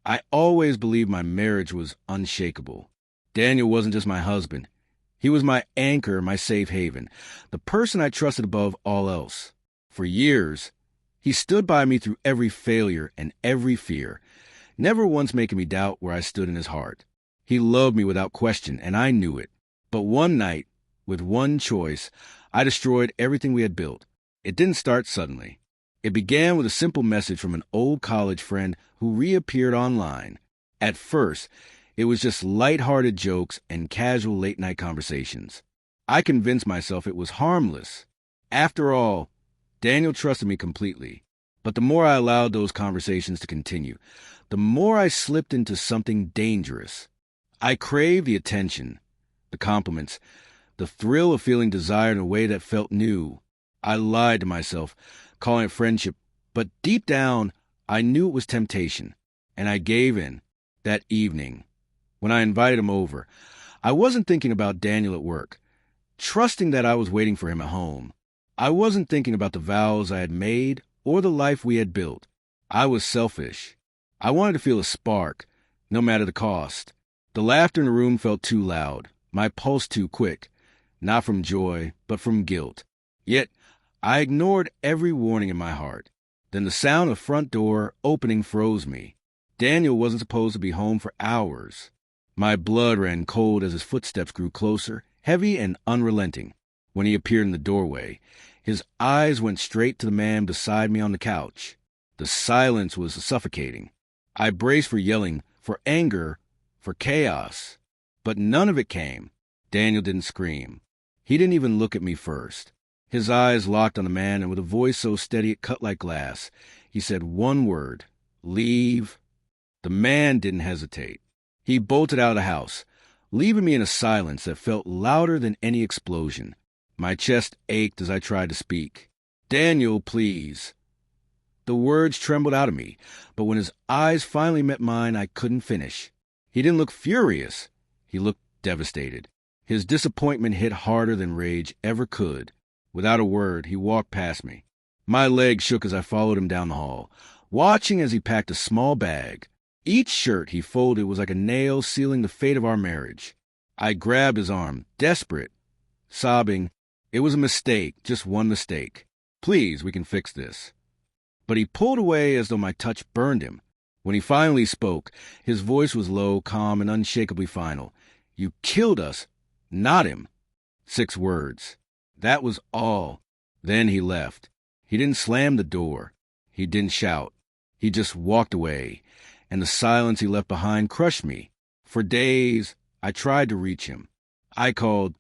I always believed my marriage was unshakable. Daniel wasn't just my husband. He was my anchor, my safe haven, the person I trusted above all else. For years, he stood by me through every failure and every fear, never once making me doubt where I stood in his heart. He loved me without question, and I knew it. But one night, with one choice, I destroyed everything we had built. It didn't start suddenly. It began with a simple message from an old college friend who reappeared online. At first, it was just light-hearted jokes and casual late-night conversations. I convinced myself it was harmless. After all, Daniel trusted me completely. But the more I allowed those conversations to continue, the more I slipped into something dangerous. I craved the attention, the compliments, the thrill of feeling desire in a way that felt new. I lied to myself, calling it friendship, but deep down, I knew it was temptation, and I gave in. That evening, when I invited him over, I wasn't thinking about Daniel at work, trusting that I was waiting for him at home. I wasn't thinking about the vows I had made or the life we had built. I was selfish. I wanted to feel a spark, no matter the cost. The laughter in the room felt too loud, my pulse too quick, not from joy, but from guilt. Yet, I ignored every warning in my heart. Then the sound of the front door opening froze me. Daniel wasn't supposed to be home for hours. My blood ran cold as his footsteps grew closer, heavy and unrelenting. When he appeared in the doorway, his eyes went straight to the man beside me on the couch. The silence was suffocating. I braced for yelling, for anger, for chaos. But none of it came. Daniel didn't scream. He didn't even look at me first. His eyes locked on the man, and with a voice so steady it cut like glass, he said one word, "Leave." The man didn't hesitate. He bolted out of the house, leaving me in a silence that felt louder than any explosion. My chest ached as I tried to speak. "Daniel, please." The words trembled out of me, but when his eyes finally met mine, I couldn't finish. He didn't look furious. He looked devastated. His disappointment hit harder than rage ever could. Without a word, he walked past me. My legs shook as I followed him down the hall, watching as he packed a small bag. Each shirt he folded was like a nail sealing the fate of our marriage. I grabbed his arm, desperate, sobbing. It was a mistake, just one mistake. Please, we can fix this. But he pulled away as though my touch burned him. When he finally spoke, his voice was low, calm, and unshakably final. "You killed us, not him." 6 words. That was all. Then he left. He didn't slam the door. He didn't shout. He just walked away, and the silence he left behind crushed me. For days, I tried to reach him. I called,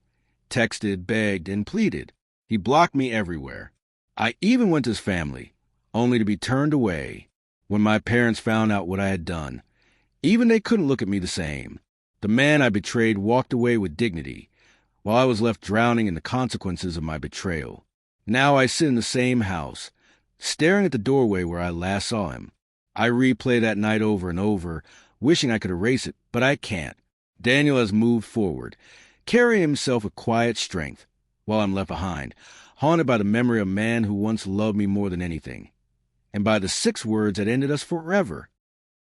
texted, begged, and pleaded. He blocked me everywhere. I even went to his family, only to be turned away. When my parents found out what I had done, even they couldn't look at me the same. The man I betrayed walked away with dignity, while I was left drowning in the consequences of my betrayal. Now I sit in the same house, staring at the doorway where I last saw him. I replay that night over and over, wishing I could erase it, but I can't. Daniel has moved forward, carrying himself with quiet strength, while I'm left behind, haunted by the memory of a man who once loved me more than anything, and by the 6 words that ended us forever.